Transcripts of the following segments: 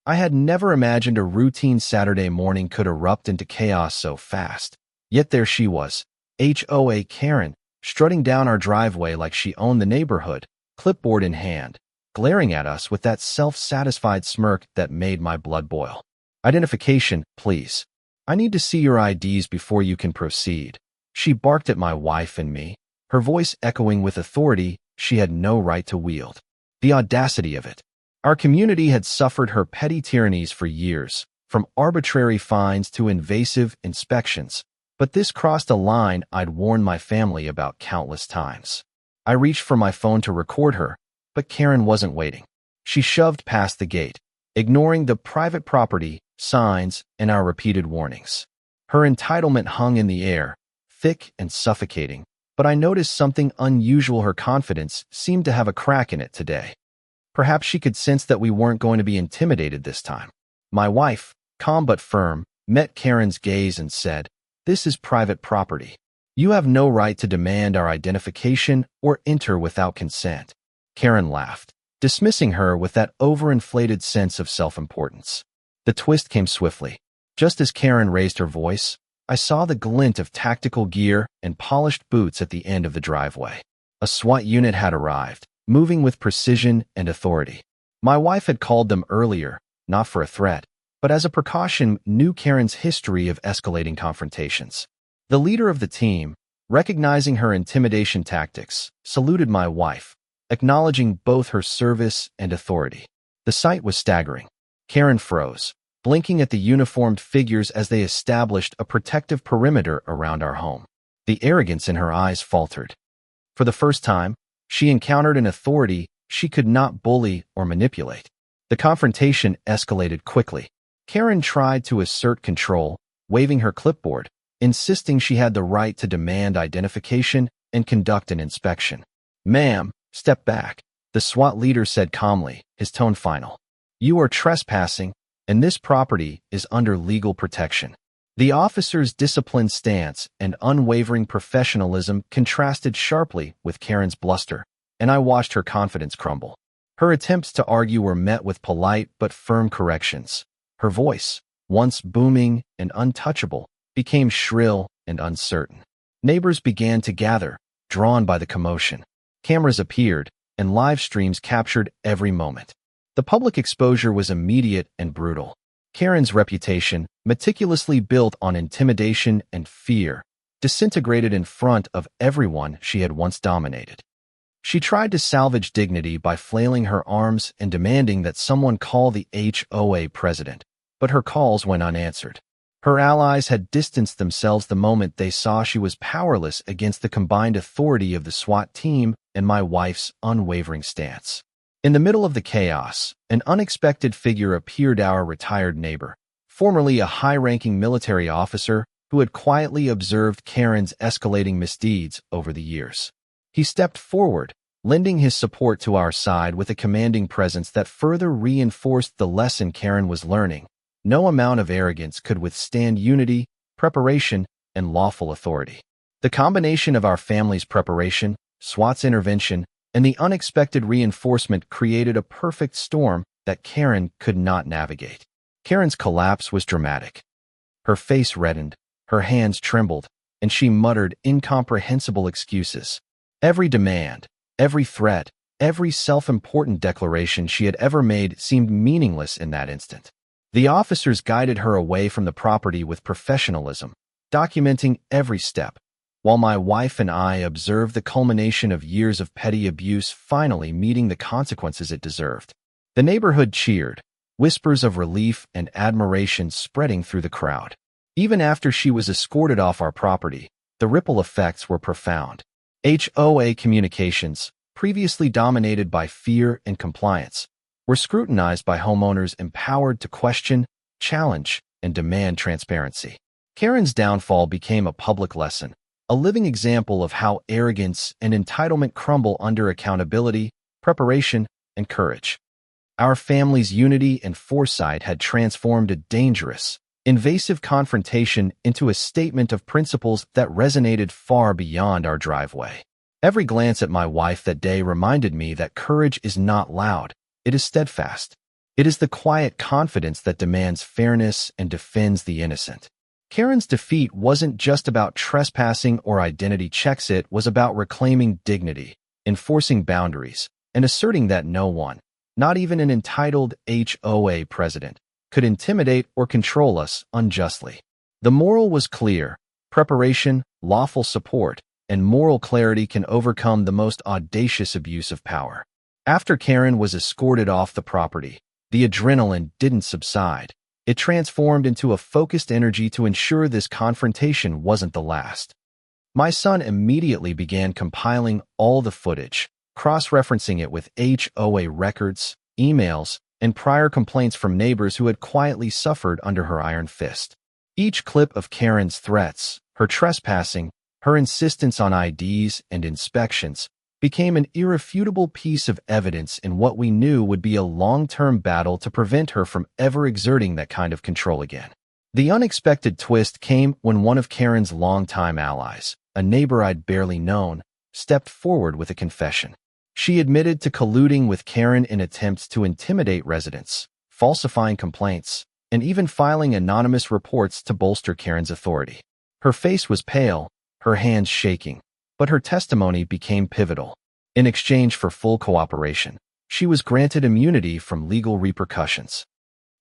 I had never imagined a routine Saturday morning could erupt into chaos so fast. Yet there she was, HOA Karen, strutting down our driveway like she owned the neighborhood, clipboard in hand, glaring at us with that self-satisfied smirk that made my blood boil. "Identification, please. I need to see your IDs before you can proceed." She barked at my wife and me, her voice echoing with authority she had no right to wield. The audacity of it. Our community had suffered her petty tyrannies for years, from arbitrary fines to invasive inspections, but this crossed a line I'd warned my family about countless times. I reached for my phone to record her, but Karen wasn't waiting. She shoved past the gate, ignoring the private property, signs, and our repeated warnings. Her entitlement hung in the air, thick and suffocating, but I noticed something unusual. Her confidence seemed to have a crack in it today. Perhaps she could sense that we weren't going to be intimidated this time. My wife, calm but firm, met Karen's gaze and said, "This is private property. You have no right to demand our identification or enter without consent." Karen laughed, dismissing her with that overinflated sense of self-importance. The twist came swiftly. Just as Karen raised her voice, I saw the glint of tactical gear and polished boots at the end of the driveway. A SWAT unit had arrived, moving with precision and authority. My wife had called them earlier, not for a threat, but as a precaution, knew Karen's history of escalating confrontations. The leader of the team, recognizing her intimidation tactics, saluted my wife, acknowledging both her service and authority. The sight was staggering. Karen froze, blinking at the uniformed figures as they established a protective perimeter around our home. The arrogance in her eyes faltered. For the first time, she encountered an authority she could not bully or manipulate. The confrontation escalated quickly. Karen tried to assert control, waving her clipboard, insisting she had the right to demand identification and conduct an inspection. "Ma'am, step back," the SWAT leader said calmly, his tone final. "You are trespassing, and this property is under legal protection." The officer's disciplined stance and unwavering professionalism contrasted sharply with Karen's bluster, and I watched her confidence crumble. Her attempts to argue were met with polite but firm corrections. Her voice, once booming and untouchable, became shrill and uncertain. Neighbors began to gather, drawn by the commotion. Cameras appeared, and live streams captured every moment. The public exposure was immediate and brutal. Karen's reputation, meticulously built on intimidation and fear, disintegrated in front of everyone she had once dominated. She tried to salvage dignity by flailing her arms and demanding that someone call the HOA president, but her calls went unanswered. Her allies had distanced themselves the moment they saw she was powerless against the combined authority of the SWAT team and my wife's unwavering stance. In the middle of the chaos, an unexpected figure appeared, our retired neighbor, formerly a high-ranking military officer who had quietly observed Karen's escalating misdeeds over the years. He stepped forward, lending his support to our side with a commanding presence that further reinforced the lesson Karen was learning. No amount of arrogance could withstand unity, preparation, and lawful authority. The combination of our family's preparation, SWAT's intervention, and the unexpected reinforcement created a perfect storm that Karen could not navigate. Karen's collapse was dramatic. Her face reddened, her hands trembled, and she muttered incomprehensible excuses. Every demand, every threat, every self-important declaration she had ever made seemed meaningless in that instant. The officers guided her away from the property with professionalism, documenting every step, while my wife and I observed the culmination of years of petty abuse finally meeting the consequences it deserved. The neighborhood cheered, whispers of relief and admiration spreading through the crowd. Even after she was escorted off our property, the ripple effects were profound. HOA communications, previously dominated by fear and compliance, were scrutinized by homeowners empowered to question, challenge, and demand transparency. Karen's downfall became a public lesson, a living example of how arrogance and entitlement crumble under accountability, preparation, and courage. Our family's unity and foresight had transformed a dangerous, invasive confrontation into a statement of principles that resonated far beyond our driveway. Every glance at my wife that day reminded me that courage is not loud, it is steadfast. It is the quiet confidence that demands fairness and defends the innocent. Karen's defeat wasn't just about trespassing or identity checks, it was about reclaiming dignity, enforcing boundaries, and asserting that no one, not even an entitled HOA president, could intimidate or control us unjustly. The moral was clear: preparation, lawful support, and moral clarity can overcome the most audacious abuse of power. After Karen was escorted off the property, the adrenaline didn't subside. It transformed into a focused energy to ensure this confrontation wasn't the last. My son immediately began compiling all the footage, cross-referencing it with HOA records, emails, and prior complaints from neighbors who had quietly suffered under her iron fist. Each clip of Karen's threats, her trespassing, her insistence on IDs and inspections, became an irrefutable piece of evidence in what we knew would be a long-term battle to prevent her from ever exerting that kind of control again. The unexpected twist came when one of Karen's longtime allies, a neighbor I'd barely known, stepped forward with a confession. She admitted to colluding with Karen in attempts to intimidate residents, falsifying complaints, and even filing anonymous reports to bolster Karen's authority. Her face was pale, her hands shaking, but her testimony became pivotal. In exchange for full cooperation, she was granted immunity from legal repercussions.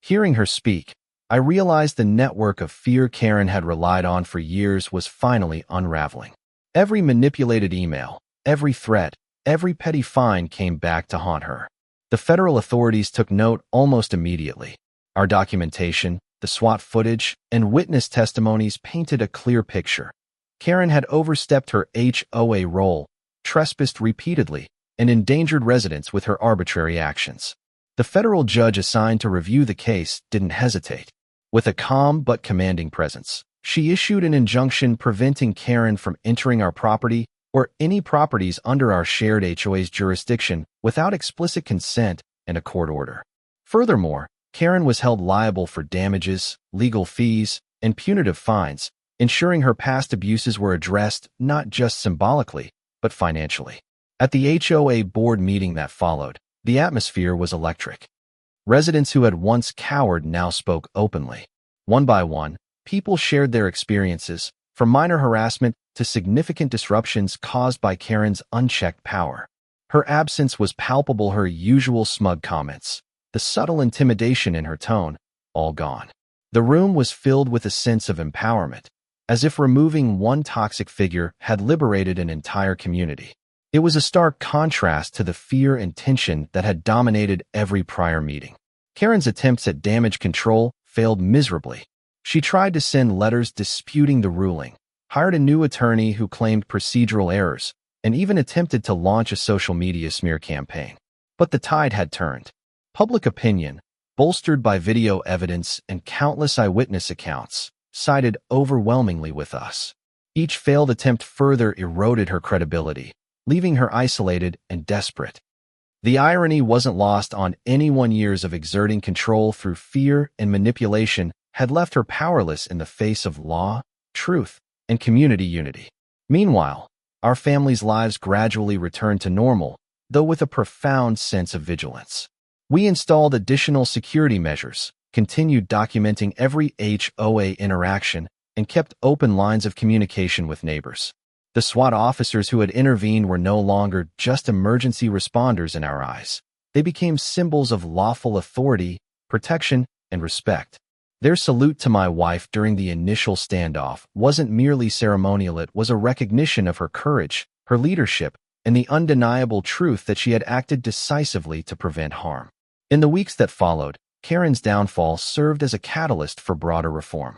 Hearing her speak, I realized the network of fear Karen had relied on for years was finally unraveling. Every manipulated email, every threat, every petty fine came back to haunt her. The federal authorities took note almost immediately. Our documentation, the SWAT footage, and witness testimonies painted a clear picture. Karen had overstepped her HOA role, trespassed repeatedly, and endangered residents with her arbitrary actions. The federal judge assigned to review the case didn't hesitate. With a calm but commanding presence, she issued an injunction preventing Karen from entering our property or any properties under our shared HOA's jurisdiction without explicit consent and a court order. Furthermore, Karen was held liable for damages, legal fees, and punitive fines, ensuring her past abuses were addressed not just symbolically, but financially. At the HOA board meeting that followed, the atmosphere was electric. Residents who had once cowered now spoke openly. One by one, people shared their experiences, from minor harassment to significant disruptions caused by Karen's unchecked power. Her absence was palpable, her usual smug comments, the subtle intimidation in her tone, all gone. The room was filled with a sense of empowerment, as if removing one toxic figure had liberated an entire community. It was a stark contrast to the fear and tension that had dominated every prior meeting. Karen's attempts at damage control failed miserably. She tried to send letters disputing the ruling, hired a new attorney who claimed procedural errors, and even attempted to launch a social media smear campaign. But the tide had turned. Public opinion, bolstered by video evidence and countless eyewitness accounts, sided overwhelmingly with us. Each failed attempt further eroded her credibility, leaving her isolated and desperate. The irony wasn't lost on anyone. Years of exerting control through fear and manipulation had left her powerless in the face of law, truth, and community unity. Meanwhile, our family's lives gradually returned to normal, though with a profound sense of vigilance. We installed additional security measures, continued documenting every HOA interaction, and kept open lines of communication with neighbors. The SWAT officers who had intervened were no longer just emergency responders in our eyes. They became symbols of lawful authority, protection, and respect. Their salute to my wife during the initial standoff wasn't merely ceremonial, it was a recognition of her courage, her leadership, and the undeniable truth that she had acted decisively to prevent harm. In the weeks that followed, Karen's downfall served as a catalyst for broader reform.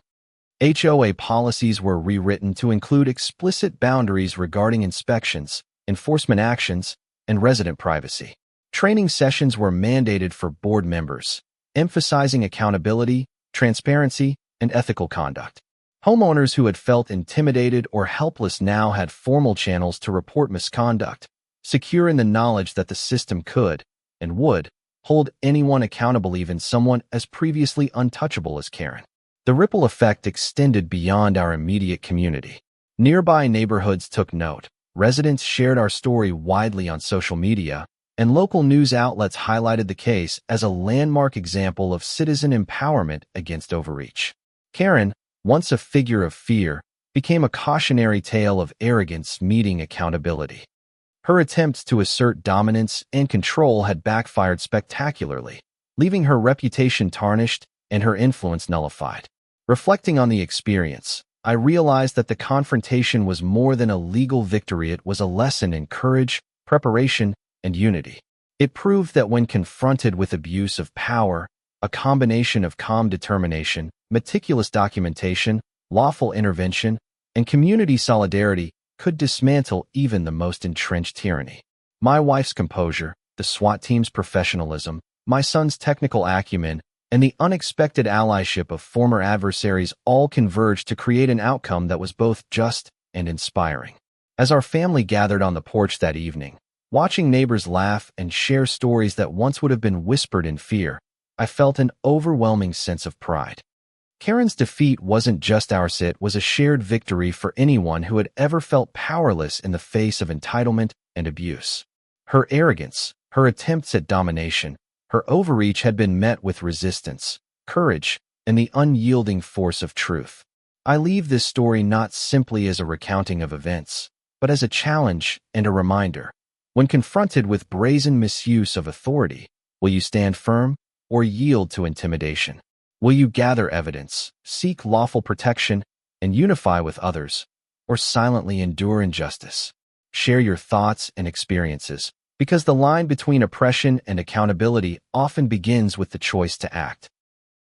HOA policies were rewritten to include explicit boundaries regarding inspections, enforcement actions, and resident privacy. Training sessions were mandated for board members, emphasizing accountability, transparency, and ethical conduct. Homeowners who had felt intimidated or helpless now had formal channels to report misconduct, secure in the knowledge that the system could, and would, hold anyone accountable, even someone as previously untouchable as Karen. The ripple effect extended beyond our immediate community. Nearby neighborhoods took note. Residents shared our story widely on social media, and local news outlets highlighted the case as a landmark example of citizen empowerment against overreach. Karen, once a figure of fear, became a cautionary tale of arrogance meeting accountability. Her attempts to assert dominance and control had backfired spectacularly, leaving her reputation tarnished and her influence nullified. Reflecting on the experience, I realized that the confrontation was more than a legal victory. It was a lesson in courage, preparation, and unity. It proved that when confronted with abuse of power, a combination of calm determination, meticulous documentation, lawful intervention, and community solidarity could dismantle even the most entrenched tyranny. My wife's composure, the SWAT team's professionalism, my son's technical acumen, and the unexpected allyship of former adversaries all converged to create an outcome that was both just and inspiring. As our family gathered on the porch that evening, watching neighbors laugh and share stories that once would have been whispered in fear, I felt an overwhelming sense of pride. Karen's defeat wasn't just ours, it was a shared victory for anyone who had ever felt powerless in the face of entitlement and abuse. Her arrogance, her attempts at domination, her overreach had been met with resistance, courage, and the unyielding force of truth. I leave this story not simply as a recounting of events, but as a challenge and a reminder. When confronted with brazen misuse of authority, will you stand firm or yield to intimidation? Will you gather evidence, seek lawful protection, and unify with others, or silently endure injustice? Share your thoughts and experiences, because the line between oppression and accountability often begins with the choice to act.